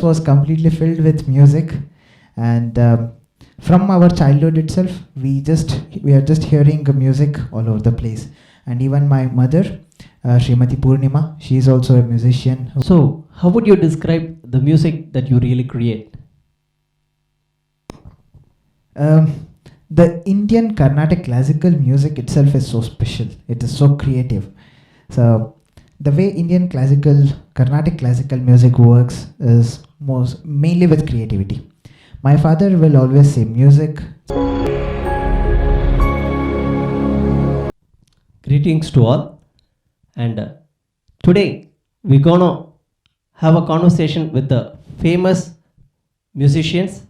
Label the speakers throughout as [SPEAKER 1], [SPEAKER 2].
[SPEAKER 1] Was completely filled with music, and from our childhood itself we are just hearing music all over the place. And even my mother, Srimati Purnima, she is also a musician.
[SPEAKER 2] So how would you describe the music that you really create?
[SPEAKER 1] The Indian Carnatic classical music itself is so special. It is so creative. So the way Indian Carnatic classical music works is mainly with creativity. My father will always say music.
[SPEAKER 2] Greetings to all, and today we're gonna have a conversation with the famous musicians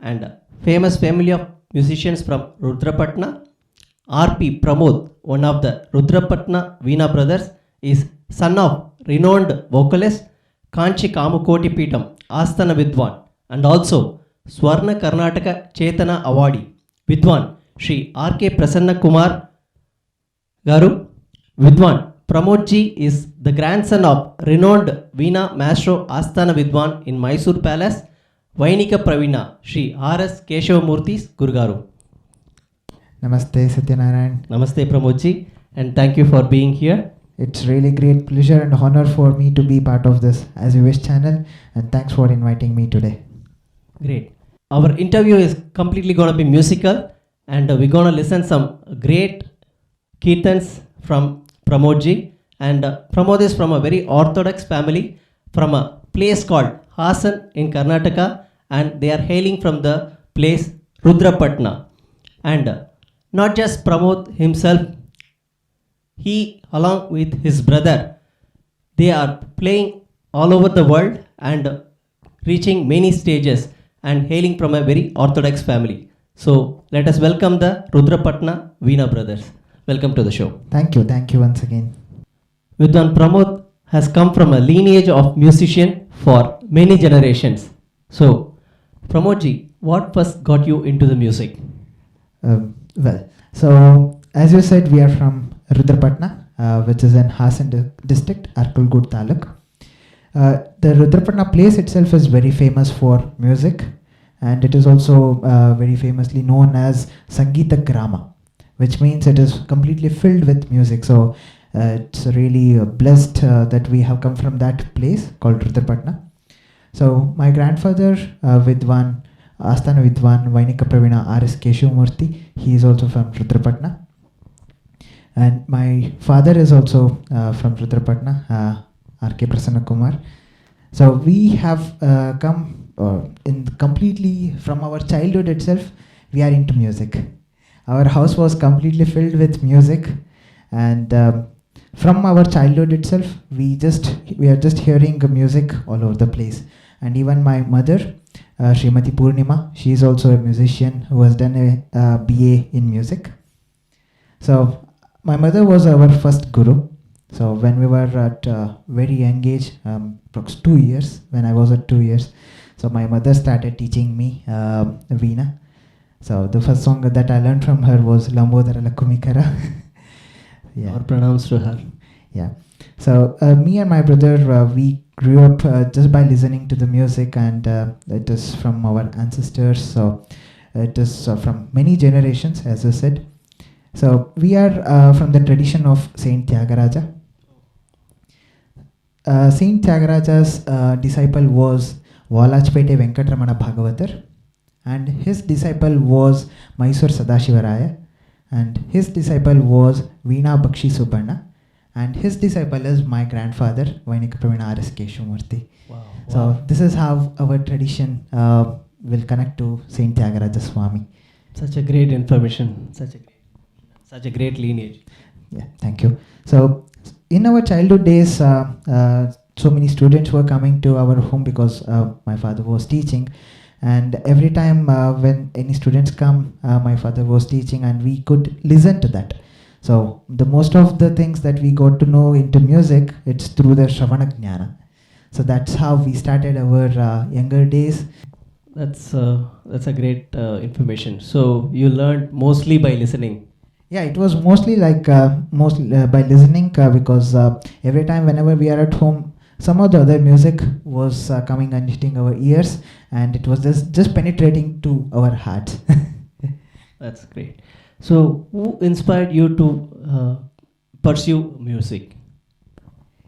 [SPEAKER 2] and famous family of musicians from Rudrapatna. R.P.Pramod, one of the Rudrapatna Veena Brothers, is son of renowned vocalist Kanchi Kamakoti Peetam, Asthana Vidwan, and also Suvarna Karnataka Chetana Awardee, Vidwan Sri R.K.Prasanna Kumar Garu. Vidwan Pramod ji is the grandson of renowned Veena Maestro Asthana Vidwan in Mysore Palace, Vainika Praveena Sri R.S. Keshava Murthy's Gurugaru.
[SPEAKER 1] Namaste Satyanarayan.
[SPEAKER 2] Namaste Pramod ji, and thank you for being here.
[SPEAKER 1] It's really great pleasure and honor for me to be part of this As You Wish channel, and thanks for inviting me today.
[SPEAKER 2] Great. Our interview is completely going to be musical, and we're going to listen some great kirtans from Pramod ji. And Pramod is from a very orthodox family from a place called Hassan in Karnataka, and they are hailing from the place Rudrapatna. And not just Pramod himself, he along with his brother, they are playing all over the world and reaching many stages and hailing from a very orthodox family. So let us welcome the Rudrapatna Veena Brothers. Welcome to the show.
[SPEAKER 1] Thank you once again.
[SPEAKER 2] Vidwan Pramod has come from a lineage of musician for many generations. So Pramod ji, what first got you into the music?
[SPEAKER 1] So as you said, we are from Rudrapatna, which is in Hassan district, Arkulgud Taluk. The Rudrapatna place itself is very famous for music, and it is also very famously known as Sangeeta Grama, which means it is completely filled with music. So it's really blessed that we have come from that place called Rudrapatna. So my grandfather, Vidwan, Asthana Vidwan, Vainika Praveena R.S. Keshava Murthy, he is also from Rudrapatna. And my father is also from Rudrapatna, R.K.Prasanna Kumar. So we have come in completely from our childhood itself, we are into music. Our house was completely filled with music, and from our childhood itself, we are just hearing music all over the place. And even my mother, Srimati Purnima, she is also a musician who has done a BA in music. So my mother was our first guru. So when we were at very young age, approximately 2 years, when I was at 2 years, so my mother started teaching me Veena. So the first song that I learned from her was Lambodara Lakumikara.
[SPEAKER 2] Yeah. Or pronounced to her.
[SPEAKER 1] Yeah. So me and my brother, we grew up just by listening to the music, and it is from our ancestors. So it is from many generations, as I said. So we are from the tradition of Saint Thyagaraja. Saint Thyagaraja's disciple was Valachpete Venkatramana Bhagavatar, and his disciple was Mysore Sadashivaraya, and his disciple was Veena Bakshi Subarna, and his disciple is my grandfather, Vainika Praveena Sri Keshava Murthy.
[SPEAKER 2] Wow.
[SPEAKER 1] So this is how our tradition will connect to Saint Tyagaraja Swami.
[SPEAKER 2] Such a great information. Such a great lineage.
[SPEAKER 1] Yeah, thank you. So in our childhood days, so many students were coming to our home because my father was teaching, and every time when any students come, my father was teaching, and we could listen to that. So the most of the things that we got to know into music, it's through the Shravana Jnana. So that's how we started our younger days.
[SPEAKER 2] That's a great information. So you learned mostly by listening.
[SPEAKER 1] Yeah, it was mostly like mostly by listening because every time whenever we are at home, some of the other music was coming and hitting our ears, and it was just penetrating to our hearts.
[SPEAKER 2] That's great. So who inspired you to pursue music?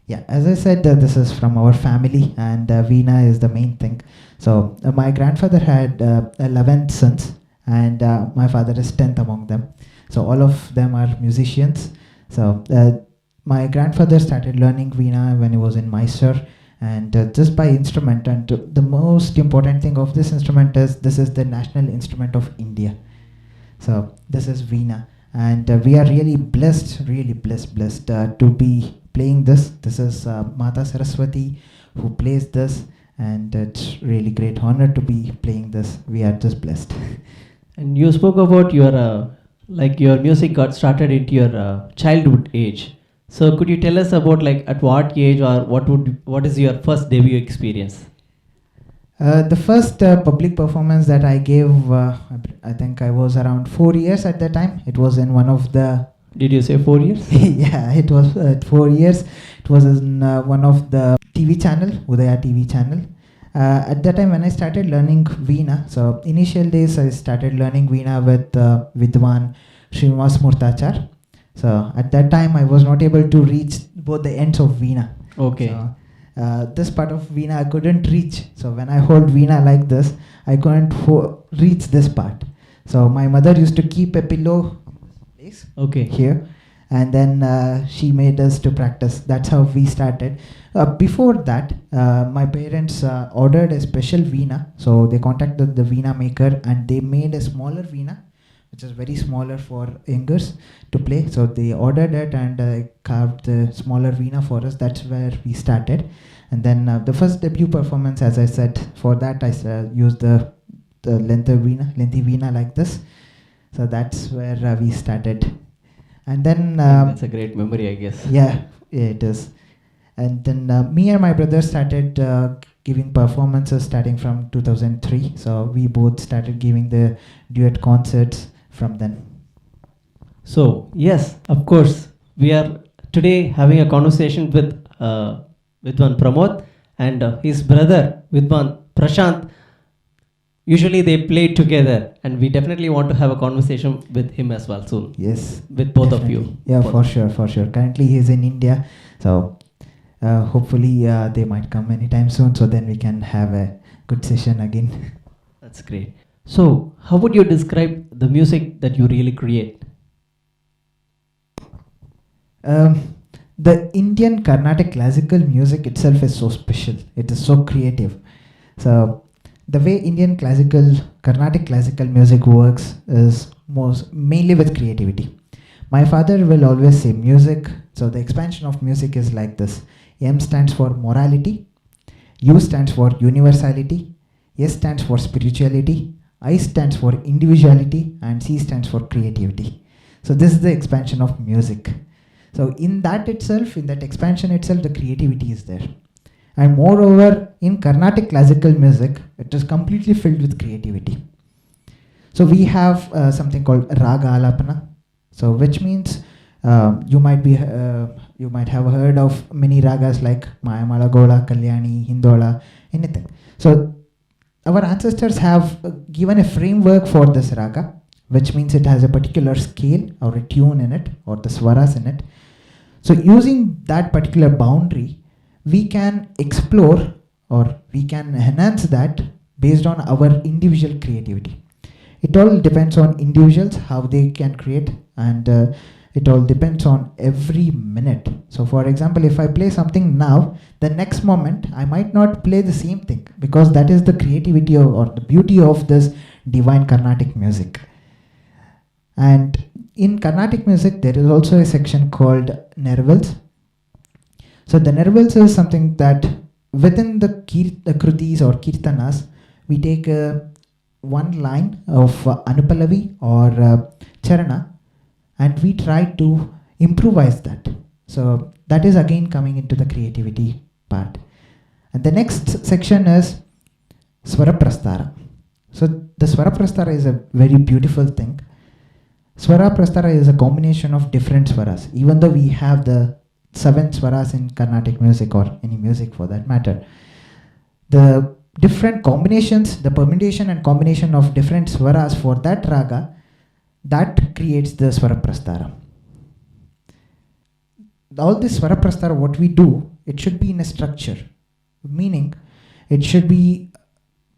[SPEAKER 1] Yeah, as I said, this is from our family, and Veena is the main thing. So my grandfather had 11 sons, and my father is 10th among them. So all of them are musicians. So my grandfather started learning Veena when he was in Mysore, and just by instrument. And the most important thing of this instrument is this is the national instrument of India. So this is Veena, and we are really blessed to be playing this. This is Mata Saraswati who plays this, and it's really great honor to be playing this. We are just blessed.
[SPEAKER 2] And you spoke about your your music got started into your childhood age. So could you tell us about like at what age or what is your first debut experience?
[SPEAKER 1] The first public performance that I gave, I think I was around 4 years at that time. It was in one of the...
[SPEAKER 2] Did you say 4 years?
[SPEAKER 1] Yeah, it was 4 years. It was in one of the TV channel, Udaya TV channel. At that time when I started learning Veena, so initial days I started learning Veena with Vidwan Sri Murthy. So at that time I was not able to reach both the ends of Veena.
[SPEAKER 2] Okay.
[SPEAKER 1] So, this part of Veena I couldn't reach. So when I hold Veena like this, I couldn't reach this part. So my mother used to keep a pillow here, and then she made us to practice. That's how we started. Before that, my parents ordered a special Veena. So they contacted the Veena maker, and they made a smaller Veena, which is very smaller for youngers to play. So they ordered it and carved the smaller Veena for us. That's where we started. And then the first debut performance, as I said, for that I used the lengthy Veena like this. So that's where we started. And then...
[SPEAKER 2] that's a great memory, I guess.
[SPEAKER 1] Yeah, it is. And then me and my brother started giving performances starting from 2003. So we both started giving the duet concerts from then.
[SPEAKER 2] So yes, of course, we are today having a conversation with Vidwan Pramod and his brother Vidwan Prashanth. Usually they play together, and we definitely want to have a conversation with him as well soon.
[SPEAKER 1] Yes,
[SPEAKER 2] with both
[SPEAKER 1] definitely.
[SPEAKER 2] of you.
[SPEAKER 1] Yeah, for sure. Currently he is in India, so hopefully they might come anytime soon, so then we can have a good session again.
[SPEAKER 2] That's great. So how would you describe the music that you really create?
[SPEAKER 1] The Indian Carnatic classical music itself is so special. It is so creative. So the way Indian Carnatic classical music works is mainly with creativity. My father will always say music, so the expansion of music is like this. M stands for morality, U stands for universality, S stands for spirituality, I stands for individuality, and C stands for creativity. So this is the expansion of music. So in that expansion itself, the creativity is there. And moreover, in Carnatic classical music, it is completely filled with creativity. So we have something called Raga Alapana, so which means you might have heard of many ragas like Mayamala Gola, Kalyani, Hindola, anything. So our ancestors have given a framework for this raga, which means it has a particular scale or a tune in it, or the swaras in it. So using that particular boundary, we can explore or we can enhance that based on our individual creativity. it all depends on individuals, how they can create, and it all depends on every minute. So for example, if I play something now, the next moment I might not play the same thing, because that is the creativity or the beauty of this divine Carnatic music. And in Carnatic music, there is also a section called Nervals. So the Nervals is something that within the Krutis or Kirtanas, we take one line of Anupalavi or Charana, and we try to improvise that. So that is again coming into the creativity part. And the next section is Swara Prastara. So the Swara Prastara is a very beautiful thing. Swara Prastara is a combination of different swaras. Even though we have the 7 swaras in Carnatic music, or any music for that matter, the different combinations, the permutation and combination of different swaras for that raga, that creates the Swara Prastara. All this Swara Prastara, what we do, it should be in a structure, meaning it should be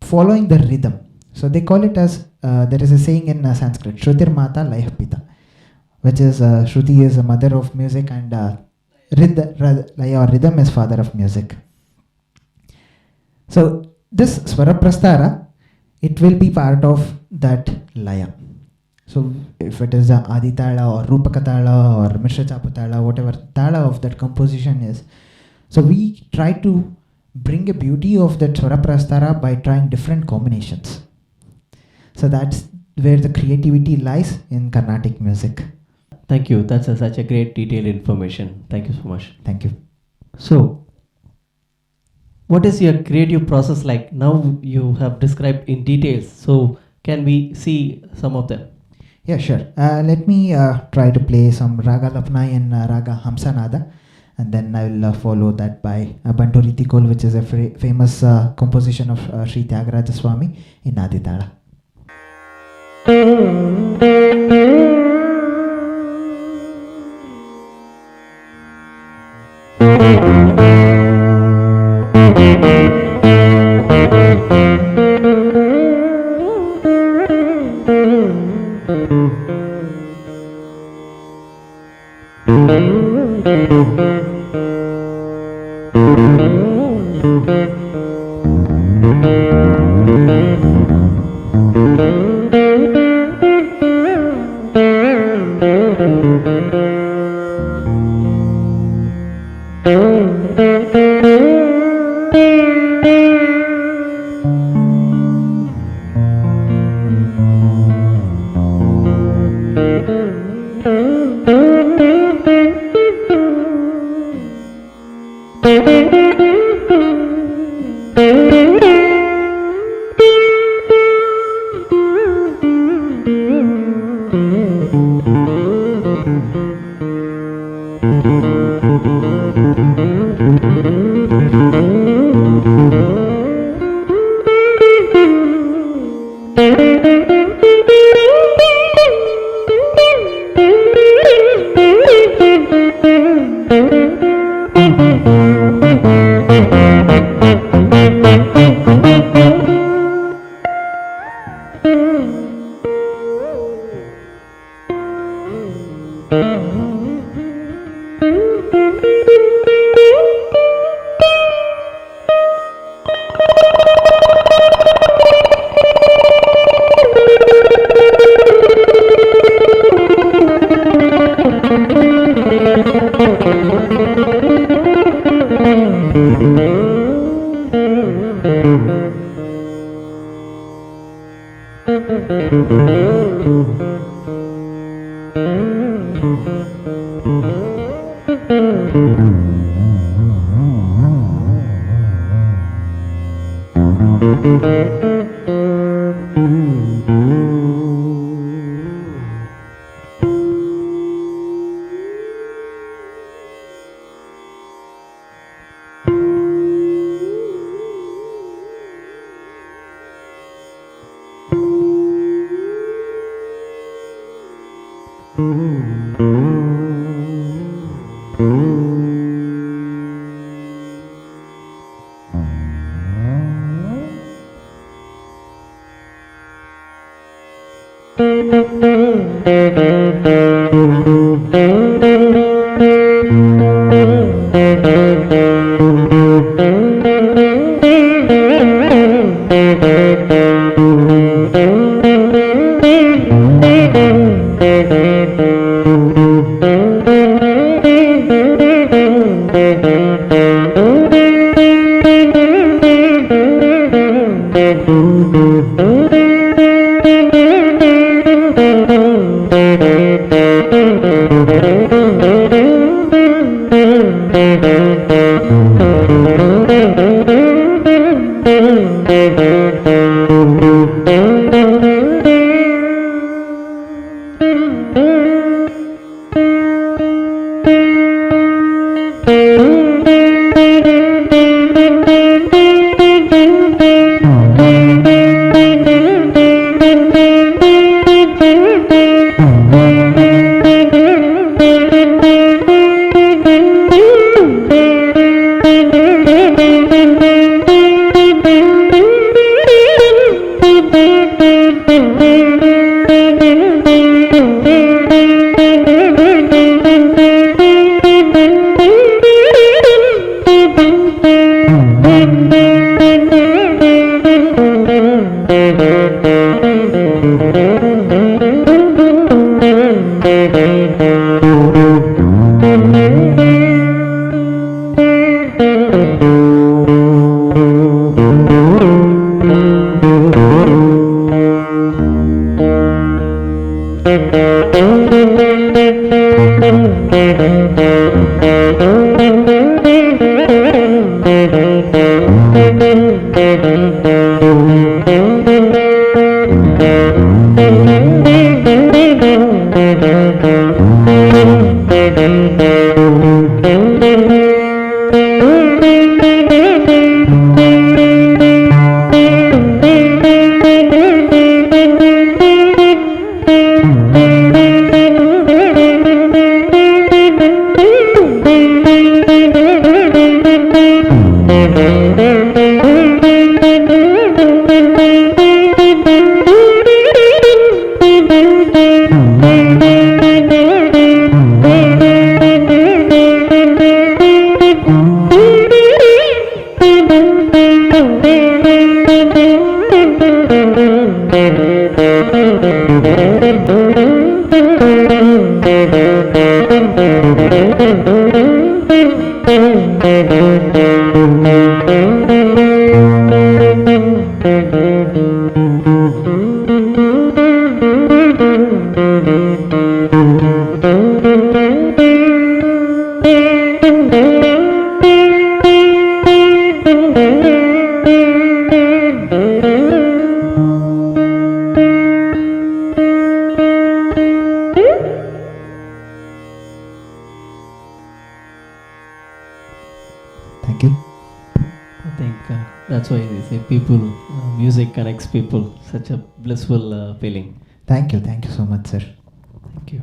[SPEAKER 1] following the rhythm. So they call it as, there is a saying in Sanskrit, Shrutir Mata Layah Pita, which is Shruti is a mother of music, and Laya or rhythm is father of music. So this Swara Prastara, it will be part of that Laya. So if it is Adi Tala or Rupaka Tala or Mishra Chapu Tala, whatever Tala of that composition is, so we try to bring a beauty of that Swara Prastara by trying different combinations. So that's where the creativity lies in Carnatic music.
[SPEAKER 2] Thank you. That's such a great detailed information. Thank you so much.
[SPEAKER 1] Thank you.
[SPEAKER 2] So, what is your creative process like? Now you have described in details. So, can we see some of them?
[SPEAKER 1] Yeah, sure. Let me try to play some Raga Lapnai and Raga Hamsanada, and then I will follow that by Banduri Tikol, which is a famous composition of Sri Tyagaraja Swami in Aditala. Thank you.
[SPEAKER 2] I think that's why they say people, music connects people. Such a blissful feeling.
[SPEAKER 1] Thank you so much, sir.
[SPEAKER 2] Thank you.